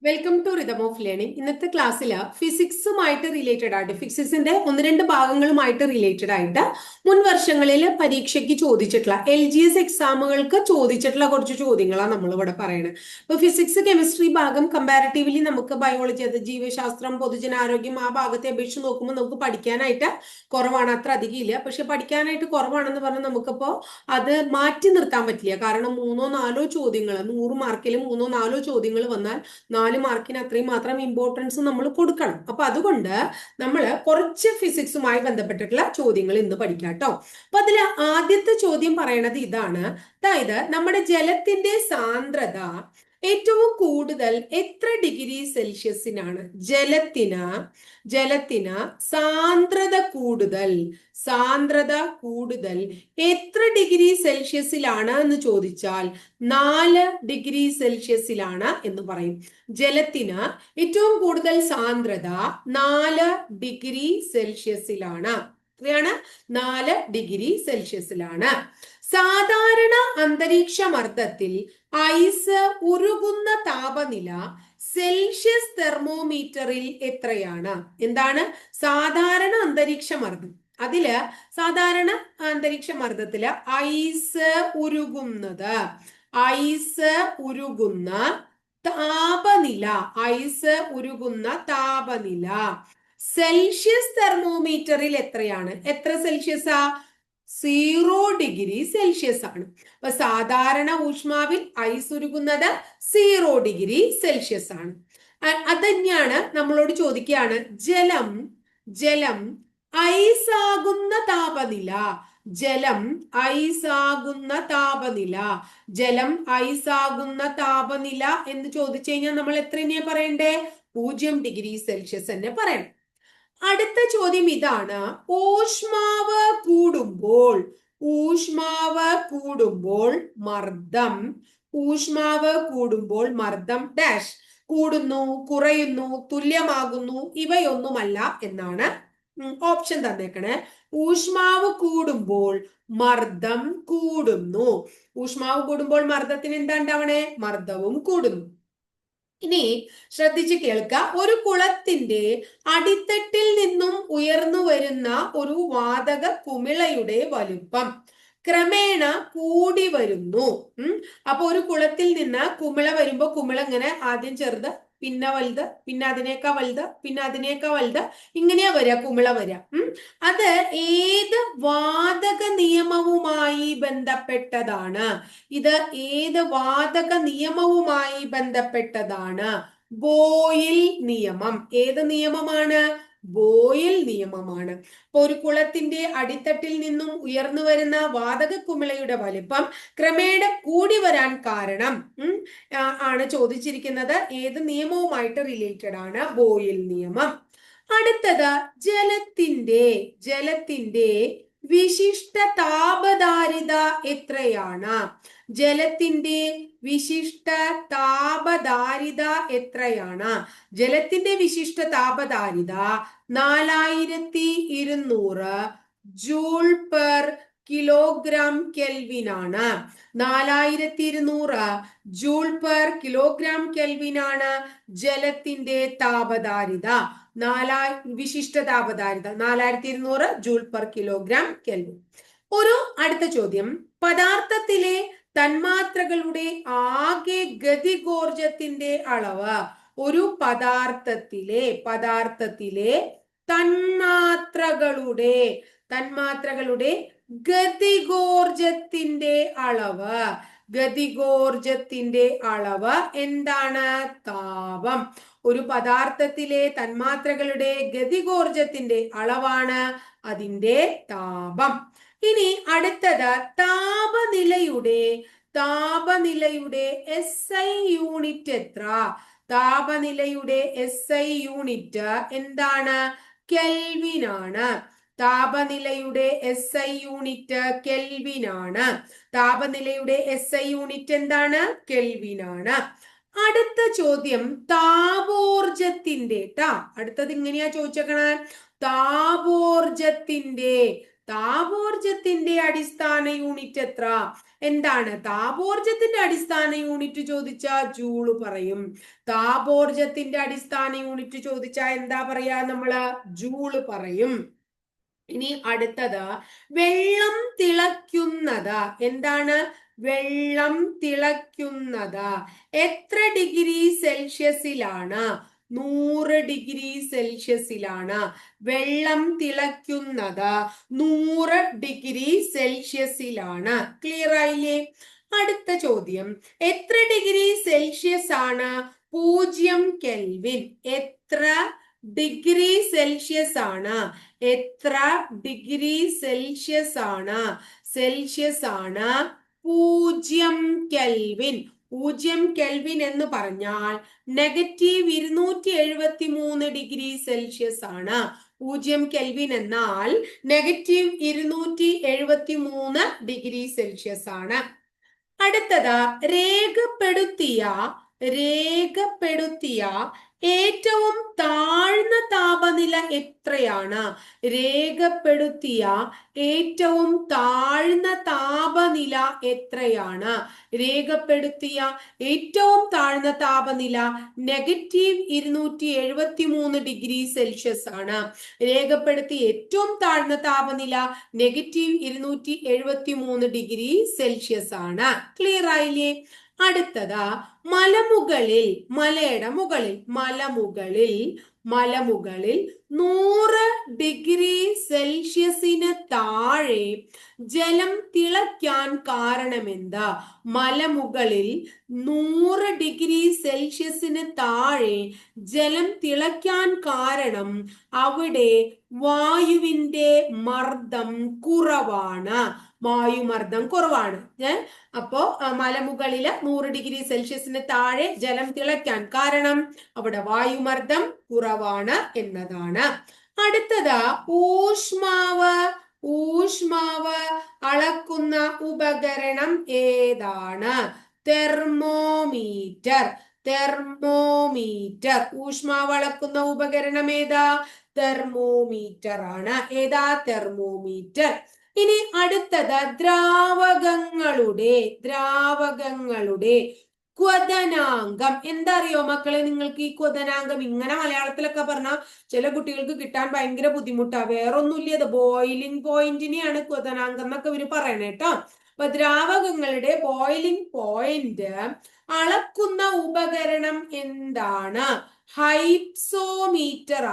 Welcome to rhythm of learning. ഇന്നത്തെ ക്ലാസ്സിൽ ഫിസിക്സുമായിട്ട് related ആയിട്ട് ഫിസിക്സിന്റെ ഒന്ന് രണ്ട് ഭാഗങ്ങളുമായിട്ട് റിലേറ്റഡ് ആയിട്ട് മുൻ വർഷങ്ങളിൽ പരീക്ഷയ്ക്ക് ചോദിച്ചിട്ടുള്ള LGS എക്സാമുകൾക്ക് ചോദിച്ചിട്ടുള്ള കുറച്ച് ചോദ്യങ്ങളാണ് നമ്മൾ ഇവിടെ പറയുന്നത്. ഇപ്പൊ ഫിസിക്സ് കെമിസ്ട്രി ഭാഗം കമ്പാരിറ്റീവ്ലി നമുക്ക് ബയോളജി, അത് ജീവശാസ്ത്രം, പൊതുജനാരോഗ്യം ആ ഭാഗത്തെ അപേക്ഷിച്ച് നോക്കുമ്പോൾ നമുക്ക് പഠിക്കാനായിട്ട് കുറവാണ്, അത്ര അധികം ഇല്ല. പക്ഷെ പഠിക്കാനായിട്ട് കുറവാണെന്ന് പറഞ്ഞാൽ നമുക്കിപ്പോ അത് മാറ്റി നിർത്താൻ പറ്റില്ല. കാരണം മൂന്നോ നാലോ ചോദ്യങ്ങൾ, 100 മാർക്കിൽ മൂന്നോ നാലോ ചോദ്യങ്ങൾ വന്നാൽ 4 മാർക്കിന് അത്രയും മാത്രം ഇമ്പോർട്ടൻസ് നമ്മൾ കൊടുക്കണം. അപ്പൊ അതുകൊണ്ട് നമ്മൾ കുറച്ച് ഫിസിക്സുമായി ബന്ധപ്പെട്ടിട്ടുള്ള ചോദ്യങ്ങൾ ഇന്ന് പഠിക്കാം കേട്ടോ. അപ്പൊ അതിൽ ആദ്യത്തെ ചോദ്യം പറയണത് ഇതാണ്. അതായത് നമ്മുടെ ജലത്തിന്റെ സാന്ദ്രത ഏറ്റവും കൂടുതൽ എത്ര ഡിഗ്രി സെൽഷ്യസിനാണ്? ജലത്തിന് സാന്ദ്രത കൂടുതൽ എത്ര ഡിഗ്രി സെൽഷ്യസിലാണ് എന്ന് ചോദിച്ചാൽ 4 ഡിഗ്രി സെൽഷ്യസിലാണ് എന്ന് പറയും. ജലത്തിന് ഏറ്റവും കൂടുതൽ സാന്ദ്രത 4 ഡിഗ്രി സെൽഷ്യസിലാണ്. എത്രയാണ്? 4 ഡിഗ്രി സെൽഷ്യസിലാണ്. സാധാരണ അന്തരീക്ഷ മർദ്ദത്തിൽ ഐസ് ഉരുകുന്ന താപനില സെൽഷ്യസ് തെർമോമീറ്ററിൽ എത്രയാണ്? എന്താണ് സാധാരണ അന്തരീക്ഷ മർദ്ദം? അതില് സാധാരണ അന്തരീക്ഷ മർദ്ദത്തില് ഐസ് ഉരുകുന്ന താപനില സെൽഷ്യസ് തെർമോമീറ്ററിൽ എത്രയാണ്? എത്ര സെൽഷ്യസാ? 0 ഡിഗ്രി സെൽഷ്യസ് ആണ്. അപ്പൊ സാധാരണ ഊഷ്മാവിൽ ഐസ് ഉരുകുന്നത് 0 ഡിഗ്രി സെൽഷ്യസ് ആണ്. അത് തന്നെയാണ് നമ്മളോട് ചോദിക്കുകയാണ്, ജലം ഐസാകുന്ന താപനില എന്ന് ചോദിച്ചു കഴിഞ്ഞാൽ നമ്മൾ എത്ര തന്നെയാ പറയണ്ടേ? 0 ഡിഗ്രി സെൽഷ്യസ് തന്നെ പറയണം. അടുത്ത ചോദ്യം ഇതാണ്. ഊഷ്മാവ് കൂടുമ്പോൾ മർദ്ദം ഡാഷ് കൂടുന്നു, കുറയുന്നു, തുല്യമാകുന്നു, ഇവയൊന്നുമല്ല എന്നാണ് ഓപ്ഷൻ തന്നേക്കണേ. ഊഷ്മാവ് കൂടുമ്പോൾ മർദ്ദം കൂടുന്നു. ഊഷ്മാവ് കൂടുമ്പോൾ മർദ്ദത്തിന് എന്താ ഉണ്ടാവണേ? മർദ്ദവും കൂടുന്നു. ഇനി ശ്രദ്ധിച്ച് കേൾക്കുക. ഒരു കുളത്തിന്റെ അടിത്തട്ടിൽ നിന്നും ഉയർന്നു വരുന്ന ഒരു വാതക കുമിളയുടെ വലുപ്പം ക്രമേണ കൂടി വരുന്നു. അപ്പൊ ഒരു കുളത്തിൽ നിന്ന് കുമിള വരുമ്പോ കുമിള ഇങ്ങനെ ആദ്യം ചെറുത്, പിന്നെ വലുത്, പിന്നെ അതിനേക്കാൾ വലുത്, പിന്നെ അതിനേക്കാൾ വലുത്, ഇങ്ങനെയാ വരിക കുമിള വരിക. അത് ഏത് വാതക നിയമവുമായി ബന്ധപ്പെട്ടതാണ്? ബോയിൽ നിയമം. ഏത് നിയമമാണ്? ബോയിൽ നിയമമാണ്. അപ്പൊ ഒരു കുളത്തിന്റെ അടിത്തട്ടിൽ നിന്നും ഉയർന്നു വരുന്ന വാതക കുമിളയുടെ വലിപ്പം ക്രമേണ കൂടി വരാൻ കാരണം ആണ് ചോദിച്ചിരിക്കുന്നത്. ഏത് നിയമവുമായിട്ട് റിലേറ്റഡ് ആണ്? ബോയിൽ നിയമം. അടുത്തത് ജലത്തിന്റെ വിശിഷ്ട താപധാരിത എത്രയാണ്? ജലത്തിന്റെ വിശിഷ്ട താപധാരിത 4200 ജൂൾ പെർ കിലോഗ്രാം കെൽവിൻ ആണ്. 4200 ജൂൾ പെർ കിലോഗ്രാം കെൽവിൻ ആണ് ജലത്തിന്റെ താപധാരിത. വിശിഷ്ട താപധാരിത 4200 ജൂൾ പെർ കിലോഗ്രാം കെൽവിൻ. അടുത്ത ചോദ്യം. പദാർത്ഥത്തിലെ തന്മാത്രകളുടെ ആകെ ഗതികോർജത്തിന്റെ അളവ്. ഒരു പദാർത്ഥത്തിലെ തന്മാത്രകളുടെ ഗതികോർജത്തിന്റെ അളവ് എന്താണ്? താപം. ഒരു പദാർത്ഥത്തിലെ തന്മാത്രകളുടെ ഗതികോർജത്തിന്റെ അളവാണ് അതിന്റെ താപം. ഇനി അടുത്തത് താപനിലയുടെ SI യൂണിറ്റ് എത്ര? താപനിലയുടെ SI യൂണിറ്റ് എന്താണ്? കെൽവിൻ ആണ്. താപനിലയുടെ SI യൂണിറ്റ് കെൽവിൻ ആണ്. കെൽവിൻ ആണ്. അടുത്ത ചോദ്യം താപോർജത്തിന്റെ അടുത്തത് ഇങ്ങനെയാ ചോദിച്ചേക്കണേ. താപോർജത്തിന്റെ അടിസ്ഥാന യൂണിറ്റ് എത്ര? എന്താണ് താപോർജത്തിന്റെ അടിസ്ഥാന യൂണിറ്റ് ചോദിച്ചാൽ ജൂള് പറയും. താപോർജത്തിന്റെ അടിസ്ഥാന യൂണിറ്റ് ചോദിച്ചാൽ എന്താ പറയാ നമ്മള്? ജൂള് പറയും. ഇനി അടുത്തത് വെള്ളം തിളയ്ക്കുന്നത്. എന്താണ് വെള്ളം തിളയ്ക്കുന്നത് എത്ര ഡിഗ്രി സെൽഷ്യസിലാണ്? 100 ഡിഗ്രി സെൽഷ്യസിലാണ് വെള്ളം തിളയ്ക്കുന്നത്. 100 ഡിഗ്രി സെൽഷ്യസിലാണ്. ക്ലിയർ ആയില്ലേ? അടുത്ത ചോദ്യം, എത്ര ഡിഗ്രി സെൽഷ്യസ് ആണ് 0 കെൽവിൻ? എത്ര ഡിഗ്രി സെൽഷ്യസ് ആണ്? എത്ര ഡിഗ്രി സെൽഷ്യസ് ആണ്? സെൽഷ്യസ് ആണ് 0 കെൽവിൻ. 0 കെൽവിൻ എന്ന് പറഞ്ഞാൽ -273 ഡിഗ്രി സെൽഷ്യസ് ആണ്. 0 കെൽവിൻ എന്നാൽ -273 ഡിഗ്രി സെൽഷ്യസ് ആണ്. അടുത്തത് രേഖപ്പെടുത്തിയ ഏറ്റവും താഴ്ന്ന താപനില എത്രയാണ്? രേഖപ്പെടുത്തിയ ഏറ്റവും താഴ്ന്ന താപനില എത്രയാണ്? രേഖപ്പെടുത്തിയ ഏറ്റവും താഴ്ന്ന താപനില -273 ഡിഗ്രി സെൽഷ്യസ് ആണ്. രേഖപ്പെടുത്തിയ ഏറ്റവും താഴ്ന്ന താപനില -273 ഡിഗ്രി സെൽഷ്യസ് ആണ്. ക്ലിയർ ആയില്ലേ? അടുത്തത് മലമുകളിൽ 100 ഡിഗ്രി സെൽഷ്യസിന് താഴെ ജലം തിളയ്ക്കാൻ കാരണമെന്താ? മലമുകളിൽ 100 ഡിഗ്രി സെൽഷ്യസിന് താഴെ ജലം തിളയ്ക്കാൻ കാരണം അവിടെ വായുവിന്റെ മർദ്ദം കുറവാണ്. വായുമർദ്ദം കുറവാണ്. അപ്പോ മലമുകളില് 100 ഡിഗ്രി സെൽഷ്യസിന് താഴെ ജലം തിളയ്ക്കാൻ കാരണം അവിടെ വായുമർദ്ദം കുറവാണ് എന്നതാണ്. അടുത്തത് ഊഷ്മാവ് അളക്കുന്ന ഉപകരണം ഏതാണ്? തെർമോമീറ്റർ. ഊഷ്മാവ് അളക്കുന്ന ഉപകരണം ഏതാ? തെർമോമീറ്റർ ആണ്. ഏതാ? തെർമോമീറ്റർ. ഇനി അടുത്തത് ദ്രാവകങ്ങളുടെ ക്വഥനാങ്കം. എന്താ അറിയോ മക്കളെ നിങ്ങൾക്ക് ഈ ക്വഥനാങ്കം? ഇങ്ങനെ മലയാളത്തിലൊക്കെ പറഞ്ഞാൽ ചില കുട്ടികൾക്ക് കിട്ടാൻ ഭയങ്കര ബുദ്ധിമുട്ടാ. വേറൊന്നുമില്ല, ഇത് ബോയിലിംഗ് പോയിന്റിനെയാണ് ക്വഥനാങ്കം എന്നൊക്കെ ഇവര് പറയണേ കേട്ടോ. അപ്പൊ ദ്രാവകങ്ങളുടെ ബോയിലിംഗ് പോയിന്റ് അളക്കുന്ന ഉപകരണം എന്താണ്? ഹൈപ്സോമീറ്റർ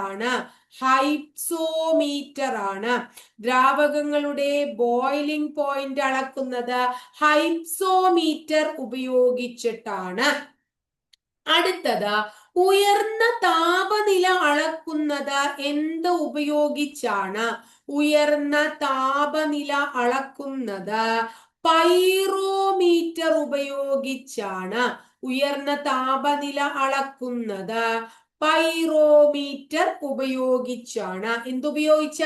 ആണ്. ദ്രാവകങ്ങളുടെ ബോയിലിംഗ് പോയിന്റ് അളക്കുന്നത് ഹൈപ്സോമീറ്റർ ഉപയോഗിച്ചിട്ടാണ്. അടുത്തത് ഉയർന്ന താപനില അളക്കുന്നത് എന്ത് ഉപയോഗിച്ചാണ്? ഉയർന്ന താപനില അളക്കുന്നത് പൈറോമീറ്റർ ഉപയോഗിച്ചാണ്. ഉയർന്ന താപനില അളക്കുന്നത് പൈറോമീറ്റർ ഉപയോഗിച്ചാണ്. എന്തുപയോഗിച്ച?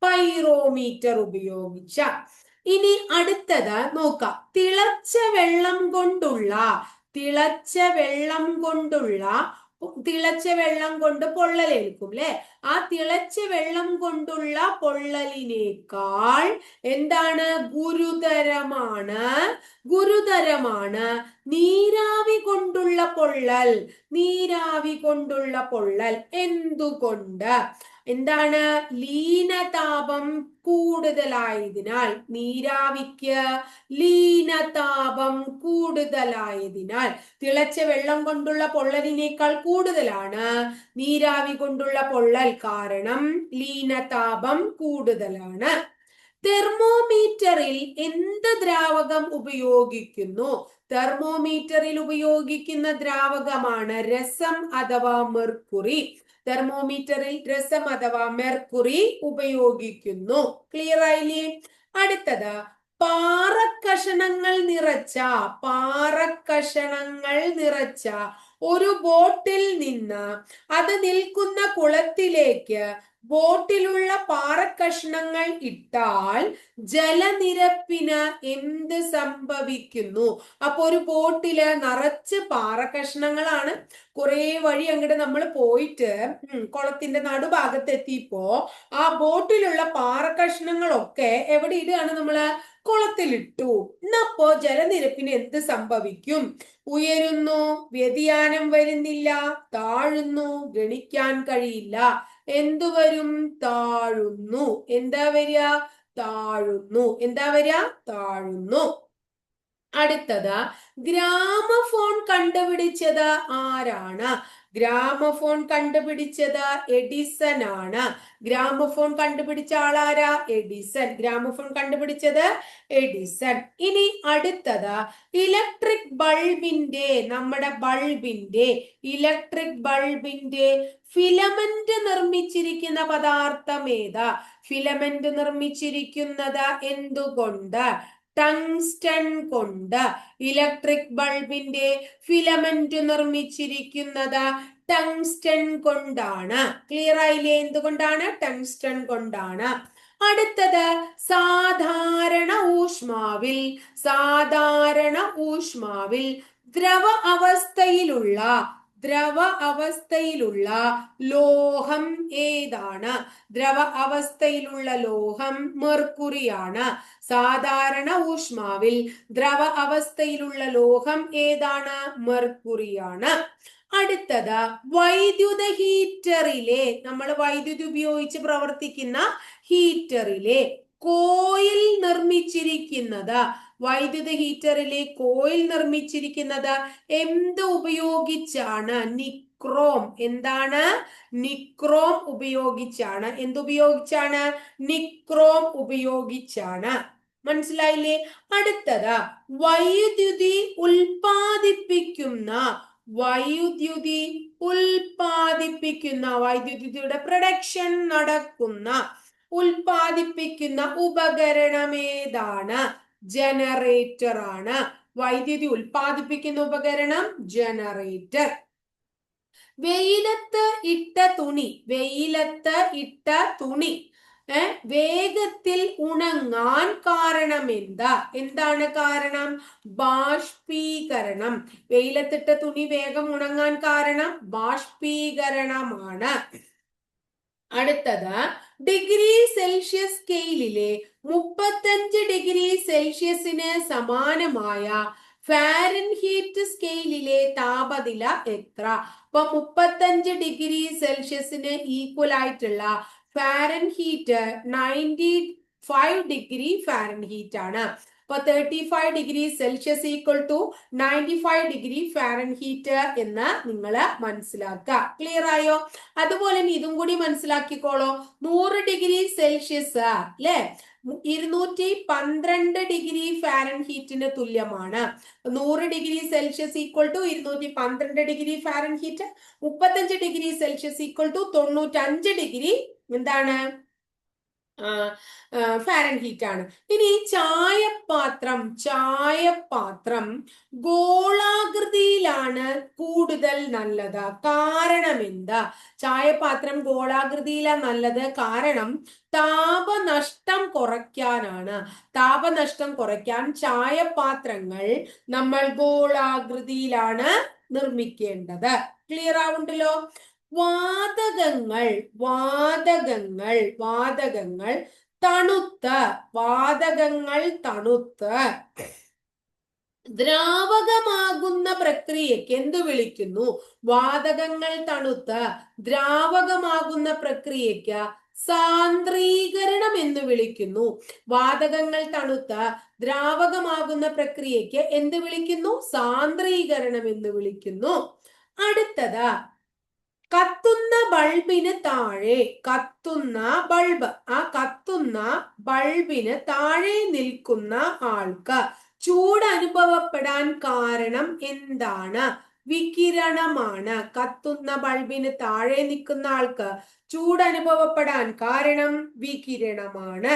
പൈറോമീറ്റർ ഉപയോഗിച്ച. ഇനി അടുത്തത് നോക്കാം. തിളച്ച വെള്ളം കൊണ്ട് പൊള്ളലേൽക്കും അല്ലെ? ആ തിളച്ച വെള്ളം കൊണ്ടുള്ള പൊള്ളലിനേക്കാൾ എന്താണ് ഗുരുതരമാണ് നീരാവി കൊണ്ടുള്ള പൊള്ളൽ. എന്തുകൊണ്ട്? എന്താണ്? ലീനതാപം കൂടുതലായതിനാൽ. നീരാവിക്ക് ലീനതാപം കൂടുതലായതിനാൽ തിളച്ച വെള്ളം കൊണ്ടുള്ള പൊള്ളലിനേക്കാൾ കൂടുതലാണ് നീരാവി കൊണ്ടുള്ള പൊള്ളൽ. കാരണം ലീനതാപം കൂടുതലാണ്. തെർമോമീറ്ററിൽ എന്ത് ദ്രാവകം ഉപയോഗിക്കുന്നു? തെർമോമീറ്ററിൽ ഉപയോഗിക്കുന്ന ദ്രാവകമാണ് രസം അഥവാ മെർക്കുറി. തെർമോമീറ്ററിൽ രസം അഥവാ മെർക്കുറി ഉപയോഗിക്കുന്നു. ക്ലിയർ ആയില്ലേ? അടുത്തത് പാറക്കഷണങ്ങൾ നിറച്ച ഒരു ബോട്ടിൽ നിന്ന് അത് നിൽക്കുന്ന കുളത്തിലേക്ക് ബോട്ടിലുള്ള പാറക്കഷ്ണങ്ങൾ ഇട്ടാൽ ജലനിരപ്പിന് എന്ത് സംഭവിക്കുന്നു? അപ്പൊ ഒരു ബോട്ടില് നിറച്ച് പാറക്കഷ്ണങ്ങളാണ്. കുറെ വഴി അങ്ങോട്ട് നമ്മൾ പോയിട്ട് കുളത്തിന്റെ നടുഭാഗത്ത് എത്തിയപ്പോ ആ ബോട്ടിലുള്ള പാറക്കഷ്ണങ്ങളൊക്കെ എവിടെ ഇടുകയാണ് നമ്മള്? കുളത്തിലിട്ടു. എന്നപ്പോ ജലനിരപ്പിന് എന്ത് സംഭവിക്കും? ഉയരുന്നു, വ്യതിയാനം വരുന്നില്ല, താഴുന്നു, ഗണിക്കാൻ കഴിയില്ല. എന്തു വരും? താഴുന്നു. എന്താ വരിക? താഴുന്നു. എന്താ വരിക? താഴുന്നു. അടുത്തത് ഗ്രാമഫോൺ കണ്ടുപിടിച്ചത് ആരാണ്? ഗ്രാമഫോൺ കണ്ടുപിടിച്ചത് എഡിസൺ ആണ്. ഗ്രാമഫോൺ കണ്ടുപിടിച്ച ആളാരാ? എഡിസൺ. ഗ്രാമഫോൺ കണ്ടുപിടിച്ചത് എഡിസൺ. ഇനി അടുത്തത് ഇലക്ട്രിക് ബൾബിന്റെ, നമ്മുടെ ബൾബിന്റെ, ഇലക്ട്രിക് ബൾബിന്റെ ഫിലമെന്റ് നിർമ്മിച്ചിരിക്കുന്ന പദാർത്ഥം ഏതാ? ഫിലമെന്റ് നിർമ്മിച്ചിരിക്കുന്നത് എന്തുകൊണ്ട്? ടങ്സ്റ്റൺ കൊണ്ട്. ഇലക്ട്രിക് ബൾബിന്റെ ഫിലമെന്റ് നിർമ്മിച്ചിരിക്കുന്നത് ടങ്സ്റ്റൺ കൊണ്ടാണ്. ക്ലിയർ ആയില്ലേ? എന്തുകൊണ്ടാണ്? ടങ്സ്റ്റൺ കൊണ്ടാണ്. അടുത്തത് സാധാരണ ഊഷ്മാവിൽ, സാധാരണ ഊഷ്മാവിൽ ദ്രവ അവസ്ഥയിലുള്ള, ദ്രവ അവസ്ഥയിലുള്ള ലോഹം ഏതാണ്? ദ്രവ അവസ്ഥയിലുള്ള ലോഹം മെർക്കുറിയാണ്. സാധാരണ ഊഷ്മാവിൽ ദ്രവ അവസ്ഥയിലുള്ള ലോഹം ഏതാണ്? മെർക്കുറിയാണ്. അടുത്തത് വൈദ്യുത ഹീറ്ററിലെ, നമ്മൾ വൈദ്യുതി ഉപയോഗിച്ച് പ്രവർത്തിക്കുന്ന ഹീറ്ററിലെ കോയിൽ നിർമ്മിച്ചിരിക്കുന്നത്, വൈദ്യുത ഹീറ്ററിലെ കോയിൽ നിർമ്മിച്ചിരിക്കുന്നത് എന്ത് ഉപയോഗിച്ചാണ്? നിക്രോം. എന്താണ്? നിക്രോം ഉപയോഗിച്ചാണ്. എന്തുപയോഗിച്ചാണ്? നിക്രോം ഉപയോഗിച്ചാണ്. മനസ്സിലായില്ലേ? അടുത്തത് വൈദ്യുതി ഉൽപാദിപ്പിക്കുന്ന, വൈദ്യുതി ഉൽപാദിപ്പിക്കുന്ന, വൈദ്യുതിയുടെ പ്രൊഡക്ഷൻ നടക്കുന്ന, ഉൽപാദിപ്പിക്കുന്ന ഉപകരണം ഏതാണ്? ജനറേറ്റർ ആണ്. വൈദ്യുതി ഉൽപാദിപ്പിക്കുന്ന ഉപകരണം ജനറേറ്റർ. വെയിലത്ത് ഇട്ട തുണി, വെയിലത്ത് ഇട്ട തുണി വേഗത്തിൽ ഉണങ്ങാൻ കാരണം എന്താ? എന്താണ് കാരണം? ബാഷ്പീകരണം. വെയിലത്തിട്ട തുണി വേഗം ഉണങ്ങാൻ കാരണം ബാഷ്പീകരണമാണ്. അടുത്തത് ഡിഗ്രി സെൽഷ്യസ് സ്കെയിലിലെ 35 ഡിഗ്രി സെൽഷ്യസിന് സമാനമായ ഫാരൻഹീറ്റ് സ്കെയിലിലെ താപനില എത്ര? അപ്പൊ 35 ഡിഗ്രി സെൽഷ്യസിന് ഈക്വൽ ആയിട്ടുള്ള ഫാരൻഹീറ്റ് 95 ഡിഗ്രി ഫാരൻഹീറ്റ് ആണ്. അപ്പൊ 35 degree Celsius equal to 95 degree Fahrenheit എന്ന് നിങ്ങൾ മനസ്സിലാക്കുക. ക്ലിയർ ആയോ? അതുപോലെ ഇതും കൂടി മനസ്സിലാക്കിക്കോളോ. 100 ഡിഗ്രി സെൽഷ്യസ് അല്ലെ 212 ഡിഗ്രി ഫാരൻഹീറ്റിന് തുല്യമാണ്. 100 degree Celsius equal to 212 degree Fahrenheit. 35 degree Celsius equal to 95 degree എന്താണ്? ഫാരൻഹീറ്റ് ആണ്. ഇനി ചായപാത്രം, ചായപാത്രം ഗോളാകൃതിയിലാണ് കൂടുതൽ നല്ലത്. കാരണം എന്താ? ചായപാത്രം ഗോളാകൃതിയിലാണ് നല്ലത്. കാരണം താപനഷ്ടം കുറയ്ക്കാനാണ്. താപനഷ്ടം കുറയ്ക്കാൻ ചായപാത്രങ്ങൾ നമ്മൾ ഗോളാകൃതിയിലാണ് നിർമ്മിക്കേണ്ടത്. ക്ലിയർ ആവുണ്ടല്ലോ? വാതകങ്ങൾ, വാതകങ്ങൾ, വാതകങ്ങൾ തണുത്ത്, വാതകങ്ങൾ തണുത്ത് ദ്രാവകമാകുന്ന പ്രക്രിയക്ക് എന്ത് വിളിക്കുന്നു? വാതകങ്ങൾ തണുത്ത് ദ്രാവകമാകുന്ന പ്രക്രിയക്ക് സാന്ദ്രീകരണം എന്ന് വിളിക്കുന്നു. വാതകങ്ങൾ തണുത്ത് ദ്രാവകമാകുന്ന പ്രക്രിയക്ക് എന്ത് വിളിക്കുന്നു? സാന്ദ്രീകരണം എന്ന് വിളിക്കുന്നു. അടുത്തത് കത്തുന്ന ബൾബിന് താഴെ, കത്തുന്ന ബൾബ്, ആ കത്തുന്ന ബൾബിന് താഴെ നിൽക്കുന്ന ആൾക്ക് ചൂട് അനുഭവപ്പെടാൻ കാരണം എന്താണ്? വികിരണമാണ്. കത്തുന്ന ബൾബിന് താഴെ നിൽക്കുന്ന ആൾക്ക് ചൂട് അനുഭവപ്പെടാൻ കാരണം വികിരണമാണ്.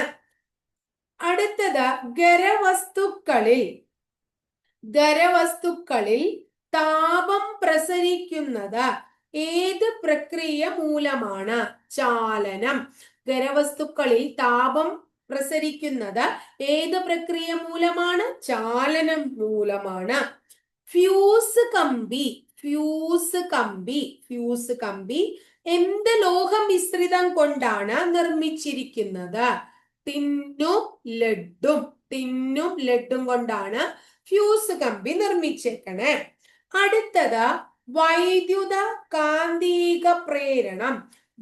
അടുത്തത് ഖരവസ്തുക്കളിൽ താപം പ്രസരിക്കുന്നത് ഏത് പ്രക്രിയ മൂലമാണ്? ചാലനം. ഖരവസ്തുക്കളിൽ താപം പ്രസരിക്കുന്നത് ഏത് പ്രക്രിയ മൂലമാണ്? ചാലനം മൂലമാണ്. ഫ്യൂസ് കമ്പി, ഫ്യൂസ് കമ്പി, ഫ്യൂസ് കമ്പി എന്ത് ലോഹ മിശ്രിതം കൊണ്ടാണ് നിർമ്മിച്ചിരിക്കുന്നത്? ടിന്നും ലഡും, ടിന്നും ലഡും കൊണ്ടാണ് ഫ്യൂസ് കമ്പി നിർമ്മിച്ചേക്കണേ. അടുത്തത് വൈദ്യുത കാന്തിക പ്രേരണം.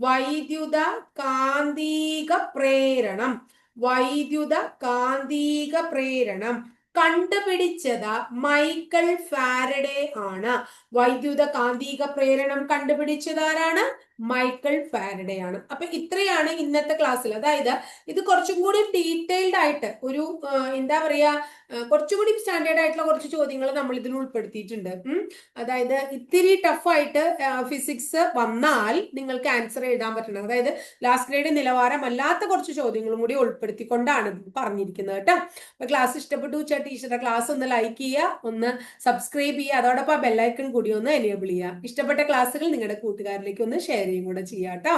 വൈദ്യുത കാന്തിക പ്രേരണം, വൈദ്യുത കാന്തിക പ്രേരണം കണ്ടുപിടിച്ചത് മൈക്കൽ ഫാരഡേ ആണ്. വൈദ്യുത കാന്തിക പ്രേരണം കണ്ടുപിടിച്ചത് ആരാണ്? മൈക്കൽ ഫാരഡേ ആണ്. അപ്പൊ ഇത്രയാണ് ഇന്നത്തെ ക്ലാസ്സിൽ. അതായത് ഇത് കുറച്ചും കൂടി ഡീറ്റെയിൽഡ് ആയിട്ട് ഒരു എന്താ പറയാ, കുറച്ചുകൂടി സ്റ്റാൻഡേർഡ് ആയിട്ടുള്ള കുറച്ച് ചോദ്യങ്ങൾ നമ്മൾ ഇതിൽ ഉൾപ്പെടുത്തിയിട്ടുണ്ട്. അതായത് ഇത്തിരി ടഫായിട്ട് ഫിസിക്സ് വന്നാൽ നിങ്ങൾക്ക് ആൻസർ എഴുതാൻ പറ്റണം. അതായത് ലാസ്റ്റ് ഗ്രേഡ് നിലവാരമല്ലാത്ത കുറച്ച് ചോദ്യങ്ങളും കൂടി ഉൾപ്പെടുത്തിക്കൊണ്ടാണ് പറഞ്ഞിരിക്കുന്നത് കേട്ടോ. അപ്പൊ ക്ലാസ് ഇഷ്ടപ്പെട്ടു വെച്ചാൽ ടീച്ചറുടെ ക്ലാസ് ഒന്ന് ലൈക്ക് ചെയ്യുക, ഒന്ന് സബ്സ്ക്രൈബ് ചെയ്യുക, അതോടൊപ്പം ബെല്ലൈക്കൺ കൂടി ഒന്ന് എനേബിൾ ചെയ്യുക. ഇഷ്ടപ്പെട്ട ക്ലാസ്സുകൾ നിങ്ങളുടെ കൂട്ടുകാരിലേക്ക് ഒന്ന് ഷെയർ ചെയ്യും കൂടെ ചെയ്യാം കേട്ടോ.